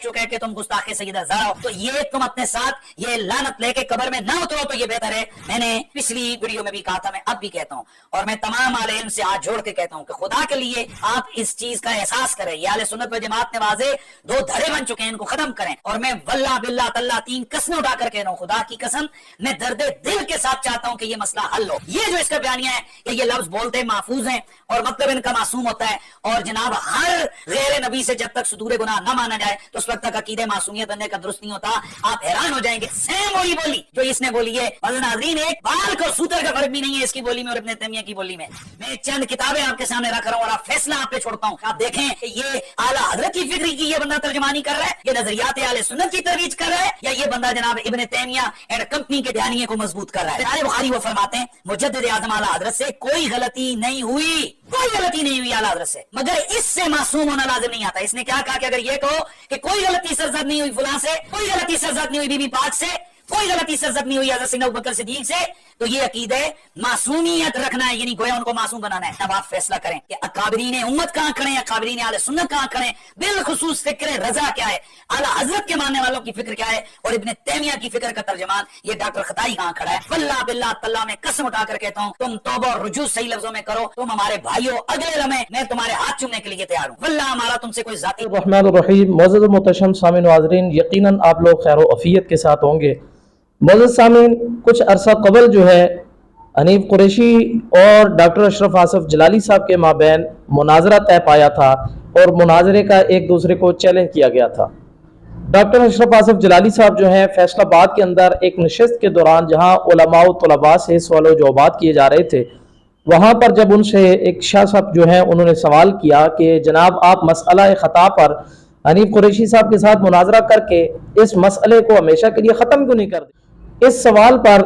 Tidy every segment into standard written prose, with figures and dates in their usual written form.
चुके कि तुम गुस्ताखे सैयदा ज़हरा हो, तो ये तुम अपने साथ ये लानत लेके कब्र में ना उतरो तो ये बेहतर है। मैंने पिछली वीडियो में भी कहा था, मैं अब भी कहता हूँ, और मैं तमाम आले इल्म से हाथ जोड़ के कहता हूँ कि खुदा के लिए आप इस चीज का एहसास करें। ये आले सुन्नत व जमात ने वाजे दो धड़े बन चुके हैं, इनको खत्म करें। और मैं वल्लाह बिल्लाह तल्ला 3 कस्में उठाकर कह रहा हूँ, खुदा की कसम, मैं दर्दे दिल के साथ चाहता हूँ कि ये मसला हल हो। ये जो इसका बयानिया है कि ये लफ्ज बोलते महफूज हैं और मतलब इनका मासूम होता है, और जनाब हर गैर नबी से जब तक सुदूर गुनाह न माना जाए तो उस वक्त तक अकीदे मासूमियत बनने का दुरुस्त नहीं होता। आप हैरान हो जाएंगे, सेम वही बोली जो इसने बोली है। नाज़रीन, एक बाल को सूतर का फर्क भी नहीं है इसकी बोली में और इब्ने तैमिया की बोली में। मैं चंद किताबें आपके सामने रख रहा हूँ और आप फैसला आप पे छोड़ता हूँ। आप देखें कि ये आला हजरत की फिक्र की ये बंदा तर्जमानी कर रहा है, ये नजरियात आले सुन्नत की तरवीज कर रहा है, या ये बंदा जनाब इब्ने तैमिया एंड कंपनी के ध्यानिये को मजबूत कर रहा है। बुखारी बुखारी वो फरमाते हैं, मुजद्दिद आज़म आला हजरत से कोई गलती नहीं हुई, कोई गलती नहीं हुई आला हजरत से, मगर इससे मासूम होना लाजिम नहीं आता। इसने क्या कहा कि अगर ये कहो कि कोई गलती सरजद नहीं हुई फलां से, कोई गलती सरजद नहीं हुई बीबी पाक से, कोई गलती सरजद नहीं हुई हज़रत सैयदना अबू बकर सिद्दीक से, तो ये अकीदे मासूमियत रखना है, यानी गोया उनको मासूम बनाना है। अब आप फैसला करें कि अकाबरीन उम्मत कहां खड़े हैं, अकाबरीन आले सुन्नत कहां खड़े हैं, बिलखुसूस फिक्र रजा क्या है, आला हजरत के मानने वालों की फिक्र क्या है, और इब्ने तैमिया की फिक्र का तर्जमान ये डॉक्टर खताई कहां खड़ा है। वल्लाह बिल्लाह तल्ला मैं कसम उठाकर कहता हूं, तुम तौबा और रुजू सही लफ्जों में करो, तुम हमारे भाइयों, अगले लम्हे मैं तुम्हारे हाथ चूमने के लिए तैयार हूं। वल्लाह हमारा तुमसे कोई जाती रहमानिर्रहीम। मुअज़्ज़ज़ मुहतरम सामीन व नाज़रीन, यकीनन आप लोग खैर व आफियत के साथ होंगे। मुअज़्ज़ज़ सामीन, कुछ अरसा कबल जो है हनीफ कुरैशी और डॉक्टर अशरफ आसफ जलाली साहब के माबैन मुनाजरा तय पाया था और मुनाजरे का एक दूसरे को चैलेंज किया गया था। डॉक्टर अशरफ आसफ जलाली साहब जो हैं फैसलाबाद के अंदर एक नशिस्त के दौरान जहां उलमा व तलबा से सवाल जवाबात किए जा रहे थे, वहाँ पर जब उनसे एक शाह साहब जो हैं उन्होंने सवाल किया कि जनाब आप मसला ख़ता पर हनीफ कुरैशी साहब के साथ मुनाजरा करके इस मसले को हमेशा के लिए ख़त्म क्यों नहीं कर दें। इस सवाल पर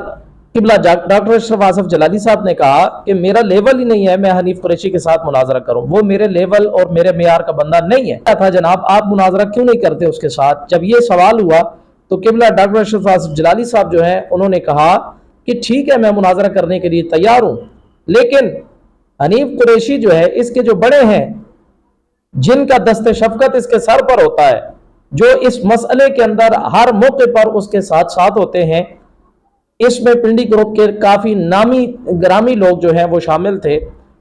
किबला डॉक्टर अशरफ आसफ जलाली साहब ने कहा कि मेरा लेवल ही नहीं है मैं हनीफ कुरैशी के साथ मुनाजरा करूं, वो मेरे लेवल और मेरे मेयार का बंदा नहीं है। था जनाब आप मुनाजरा क्यों नहीं करते उसके साथ। जब ये सवाल हुआ तो किबला डॉक्टर अशरफ आसफ जलाली साहब जो है उन्होंने कहा कि ठीक है मैं मुनाजरा करने के लिए तैयार हूं, लेकिन हनीफ कुरैशी जो है इसके जो बड़े हैं, जिनका दस्ते शफकत इसके सर पर होता है, जो इस मसले के अंदर हर मौके पर उसके साथ साथ होते हैं, इसमें पिंडी ग्रुप के काफी नामी ग्रामी लोग जो हैं वो शामिल थे।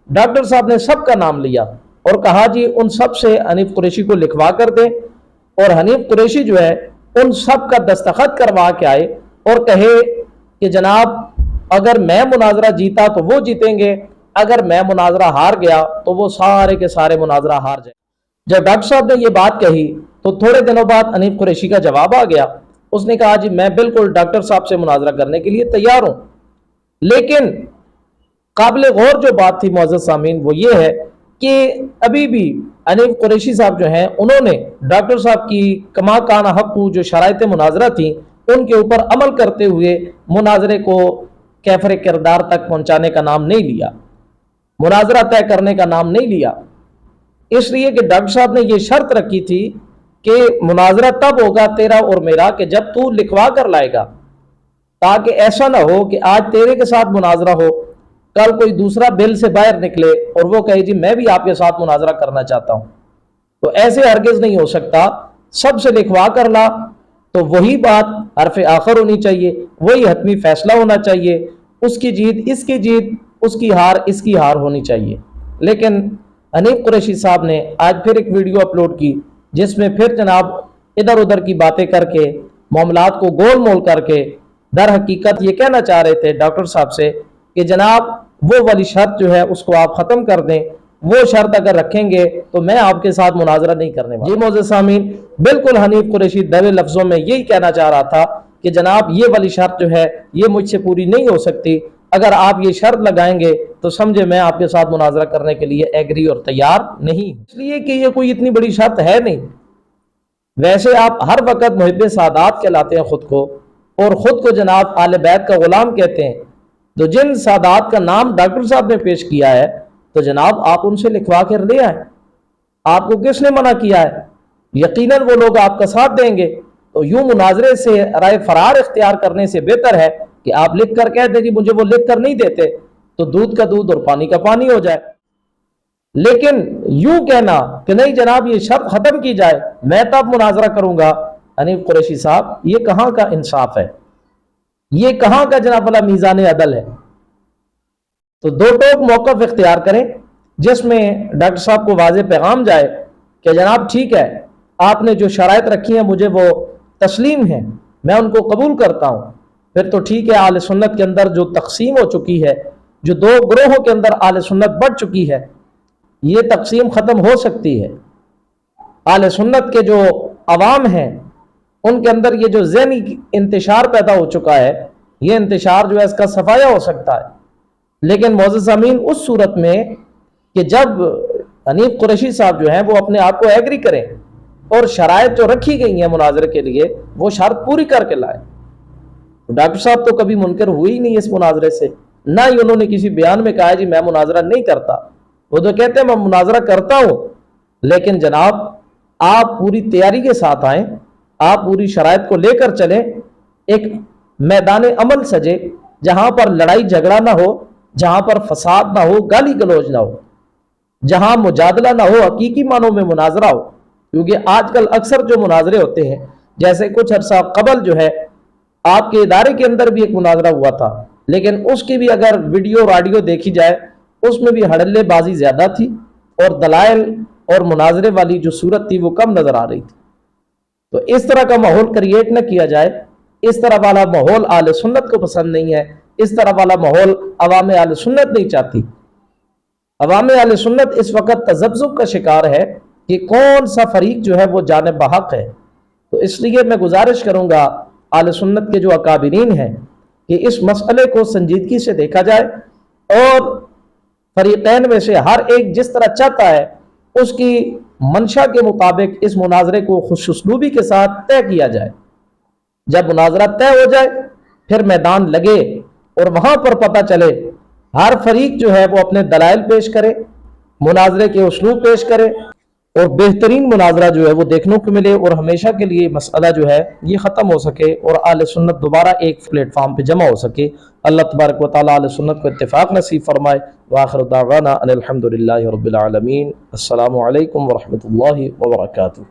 डॉक्टर साहब ने सबका नाम लिया और कहा जी उन सब से हनीफ कुरैशी को लिखवा कर दें, और हनीफ कुरैशी जो है उन सब का दस्तखत करवा के आए और कहे कि जनाब अगर मैं मुनाजरा जीता तो वो जीतेंगे, अगर मैं मुनाजरा हार गया तो वो सारे के सारे मुनाजरा हार जाए। जब डॉक्टर साहब ने ये बात कही तो थोड़े दिनों बाद हनीफ कुरैशी का जवाब आ गया। उसने कहा जी मैं बिल्कुल डॉक्टर साहब से मुनाजरा करने के लिए तैयार हूं, लेकिन काबिल गौर जो बात थी मुअज़्ज़ज़ सामीन वो ये है कि अभी भी हनीफ कुरैशी साहब जो हैं उन्होंने डॉक्टर साहब की कमा काना हक़्क़ु जो शराइत मुनाजरा थी उनके ऊपर अमल करते हुए मुनाजरे को कैफर किरदार तक पहुंचाने का नाम नहीं लिया, मुनाजरा तय करने का नाम नहीं लिया। इसलिए कि डॉक्टर साहब ने यह शर्त रखी थी कि मुनाजरा तब होगा तेरा और मेरा कि जब तू लिखवा कर लाएगा, ताकि ऐसा ना हो कि आज तेरे के साथ मुनाजरा हो, कल कोई दूसरा बिल से बाहर निकले और वो कहे जी मैं भी आपके साथ मुनाजरा करना चाहता हूं। तो ऐसे हरगिज नहीं हो सकता, सबसे लिखवा कर ला तो वही बात हरफ आखिर होनी चाहिए, वही हतमी फैसला होना चाहिए, उसकी जीत इसकी जीत, उसकी हार इसकी हार होनी चाहिए। लेकिन हनीफ कुरैशी साहब ने आज फिर एक वीडियो अपलोड की जिसमें फिर जनाब इधर उधर की बातें करके मामलात को गोल मोल करके दर हकीकत ये कहना चाह रहे थे डॉक्टर साहब से कि जनाब वो वाली शर्त जो है उसको आप ख़त्म कर दें, वो शर्त अगर रखेंगे तो मैं आपके साथ मुनाजरा नहीं करने वाला। जी मुअज़्ज़ज़ सामीन, बिल्कुल हनीफ कुरैशी दबे लफ्ज़ों में यही कहना चाह रहा था कि जनाब ये वाली शर्त जो है ये मुझसे पूरी नहीं हो सकती, अगर आप ये शर्त लगाएंगे तो समझे मैं आपके साथ मुनाजरा करने के लिए एग्री और तैयार नहीं, इसलिए कि ये कोई इतनी बड़ी शर्त है नहीं। वैसे आप हर वक्त मुहिब्बे सादात कहलाते हैं खुद को, और खुद को जनाब आले बैत का गुलाम कहते हैं, तो जिन सादात का नाम डॉक्टर साहब ने पेश किया है तो जनाब आप उनसे लिखवा कर ले आए। आपको किसने मना किया है? यकीनन वो लोग आपका साथ देंगे। तो यूं मुनाजरे से राय फरार इख्तियार करने से बेहतर है कि आप लिख कर कह दें कि मुझे वो लिख कर नहीं देते, तो दूध का दूध और पानी का पानी हो जाए। لیکن یوں کہنا کہ نہیں جناب یہ شرط ختم کی جائے میں تب مناظرہ کروں گا، حنیف قریشی صاحب یہ کہاں کا انصاف ہے، یہ کہاں کا جناب والا میزان عدل ہے؟ تو دو ٹوک موقف اختیار کریں جس میں ڈاکٹر صاحب کو واضح پیغام جائے کہ جناب ٹھیک ہے آپ نے جو شرائط رکھی ہیں مجھے وہ تسلیم ہیں، میں ان کو قبول کرتا ہوں، پھر تو ٹھیک ہے اہل سنت کے اندر جو تقسیم ہو چکی ہے، جو دو گروہوں کے اندر اہل سنت بڑھ چکی ہے، یہ تقسیم ختم ہو سکتی ہے۔ اہل سنت کے جو عوام ہیں ان کے اندر یہ جو ذہنی انتشار پیدا ہو چکا ہے، یہ انتشار جو ہے اس کا صفایا ہو سکتا ہے، لیکن معزز سامعین اس صورت میں کہ جب حنیف قریشی صاحب جو ہیں وہ اپنے آپ کو ایگری کریں اور شرائط جو رکھی گئی ہیں مناظرے کے لیے وہ شرط پوری کر کے لائیں۔ ڈاکٹر صاحب تو کبھی منکر ہوئی نہیں اس مناظرے سے، نہ ہی انہوں نے کسی بیان میں کہا جی میں مناظرہ نہیں کرتا، وہ تو کہتے ہیں میں مناظرہ کرتا ہوں، لیکن جناب آپ پوری تیاری کے ساتھ آئیں، آپ پوری شرائط کو لے کر چلیں، ایک میدان عمل سجے جہاں پر لڑائی جھگڑا نہ ہو، جہاں پر فساد نہ ہو، گالی گلوچ نہ ہو، جہاں مجادلہ نہ ہو، حقیقی معنوں میں مناظرہ ہو۔ کیونکہ آج کل اکثر جو مناظرے ہوتے ہیں، جیسے کچھ عرصہ قبل جو ہے آپ کے ادارے کے اندر بھی ایک مناظرہ ہوا تھا، لیکن اس کی بھی اگر ویڈیو اور آڈیو دیکھی جائے اس میں بھی ہڑلے بازی زیادہ تھی اور دلائل اور مناظرے والی جو صورت تھی وہ کم نظر آ رہی تھی۔ تو اس طرح کا ماحول کریٹ نہ کیا جائے، اس طرح والا ماحول اہل سنت کو پسند نہیں ہے، اس طرح والا ماحول عوام اہل سنت نہیں چاہتی۔ عوام اہل سنت اس وقت تذبذب کا شکار ہے کہ کون سا فریق جو ہے وہ جانب بحق ہے۔ تو اس لیے میں گزارش کروں گا اہل سنت کے جو اکابرین ہیں کہ اس مسئلے کو سنجیدگی سے دیکھا جائے اور فریقین میں سے ہر ایک جس طرح چاہتا ہے اس کی منشا کے مطابق اس مناظرے کو خوش اسلوبی کے ساتھ طے کیا جائے۔ جب مناظرہ طے ہو جائے پھر میدان لگے اور وہاں پر پتہ چلے، ہر فریق جو ہے وہ اپنے دلائل پیش کرے، مناظرے کے اسلوب پیش کرے اور بہترین مناظرہ جو ہے وہ دیکھنے کو ملے اور ہمیشہ کے لیے مسئلہ جو ہے یہ ختم ہو سکے اور اہل سنت دوبارہ ایک پلیٹ فارم پہ جمع ہو سکے۔ اللہ تبارک و تعالیٰ اہل سنت کو اتفاق نصیب فرمائے۔ وآخر دعوانا ان الحمدللہ رب العالمین۔ السلام علیکم ورحمۃ اللہ وبرکاتہ۔